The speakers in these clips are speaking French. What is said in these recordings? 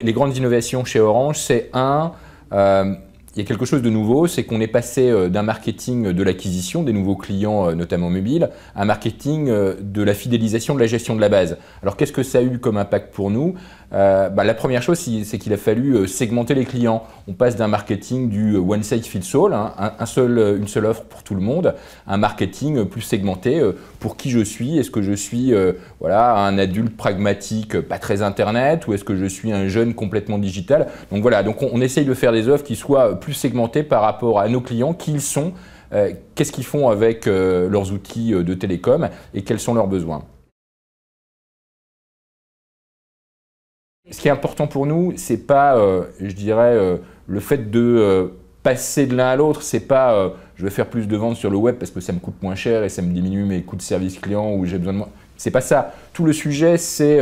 les grandes innovations chez Orange, c'est il y a quelque chose de nouveau, c'est qu'on est passé d'un marketing de l'acquisition des nouveaux clients, notamment mobiles, à un marketing de la fidélisation, de la gestion de la base. Alors qu'est-ce que ça a eu comme impact pour nous? La première chose, c'est qu'il a fallu segmenter les clients. On passe d'un marketing du one size fits all, hein, une seule offre pour tout le monde, à un marketing plus segmenté. Pour qui je suis? Est-ce que je suis voilà, un adulte pragmatique, pas très internet, ou est-ce que je suis un jeune complètement digital? Donc voilà, donc on essaye de faire des offres qui soient plus segmentées par rapport à nos clients, qui ils sont, qu'est-ce qu'ils font avec leurs outils de télécom et quels sont leurs besoins. Ce qui est important pour nous, c'est pas, je dirais, le fait de passer de l'un à l'autre. C'est pas, je vais faire plus de ventes sur le web parce que ça me coûte moins cher et ça me diminue mes coûts de service client ou j'ai besoin de moins. C'est pas ça. Tout le sujet, c'est,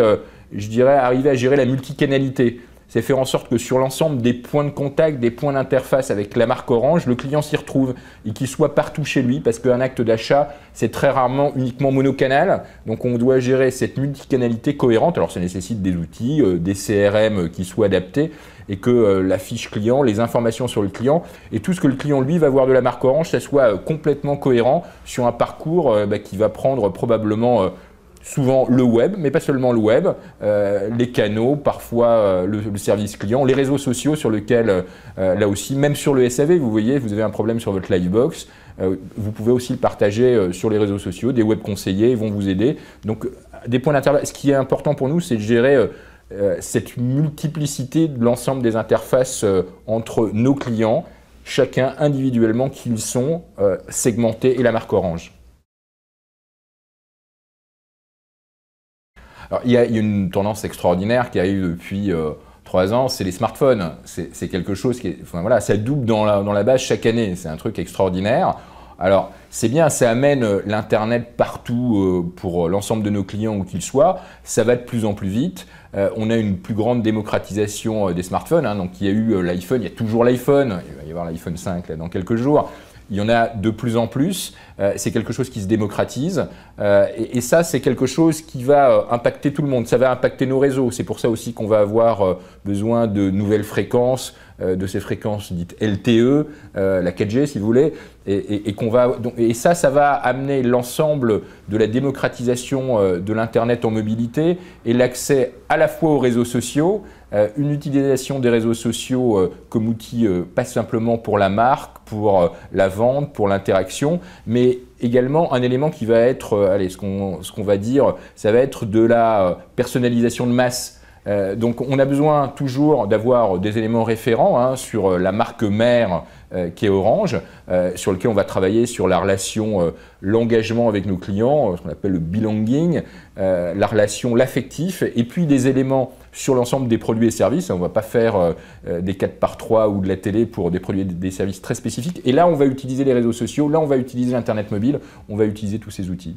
je dirais, arriver à gérer la multicanalité. C'est faire en sorte que sur l'ensemble des points de contact, des points d'interface avec la marque Orange, le client s'y retrouve et qu'il soit partout chez lui parce qu'un acte d'achat, c'est très rarement uniquement monocanal. Donc on doit gérer cette multicanalité cohérente. Alors ça nécessite des outils, des CRM qui soient adaptés et que la fiche client, les informations sur le client et tout ce que le client lui va voir de la marque Orange, ça soit complètement cohérent sur un parcours qui va prendre probablement souvent le web, mais pas seulement le web, les canaux, parfois le service client, les réseaux sociaux sur lesquels, là aussi, même sur le SAV, vous voyez, vous avez un problème sur votre Livebox, vous pouvez aussi le partager sur les réseaux sociaux, des web conseillers vont vous aider. Donc, des points d'interface. Ce qui est important pour nous, c'est de gérer cette multiplicité de l'ensemble des interfaces entre nos clients, chacun individuellement qui ils sont, segmentés, et la marque Orange. Alors, il y a une tendance extraordinaire qui arrive depuis 3 ans, c'est les smartphones. C'est quelque chose qui est, enfin, voilà, ça double dans la base chaque année. C'est un truc extraordinaire. Alors, c'est bien, ça amène l'Internet partout pour l'ensemble de nos clients où qu'ils soient. Ça va de plus en plus vite. On a une plus grande démocratisation des smartphones. Hein. Donc, il y a eu l'iPhone, il y a toujours l'iPhone. Il va y avoir l'iPhone 5 là, dans quelques jours. Il y en a de plus en plus, c'est quelque chose qui se démocratise et ça c'est quelque chose qui va impacter tout le monde, ça va impacter nos réseaux, c'est pour ça aussi qu'on va avoir besoin de nouvelles fréquences, de ces fréquences dites LTE, la 4G si vous voulez, et ça va amener l'ensemble de la démocratisation de l'Internet en mobilité et l'accès à la fois aux réseaux sociaux, une utilisation des réseaux sociaux comme outil pas simplement pour la marque, pour la vente, pour l'interaction, mais également un élément qui va être, allez, ce qu'on va dire, ça va être de la personnalisation de masse. Donc on a besoin toujours d'avoir des éléments référents hein, sur la marque mère qui est Orange, sur lequel on va travailler sur la relation, l'engagement avec nos clients, ce qu'on appelle le belonging, la relation, l'affectif, et puis des éléments sur l'ensemble des produits et services. On ne va pas faire des 4x3 ou de la télé pour des produits et des services très spécifiques. Et là, on va utiliser les réseaux sociaux, là, on va utiliser l'Internet mobile, on va utiliser tous ces outils.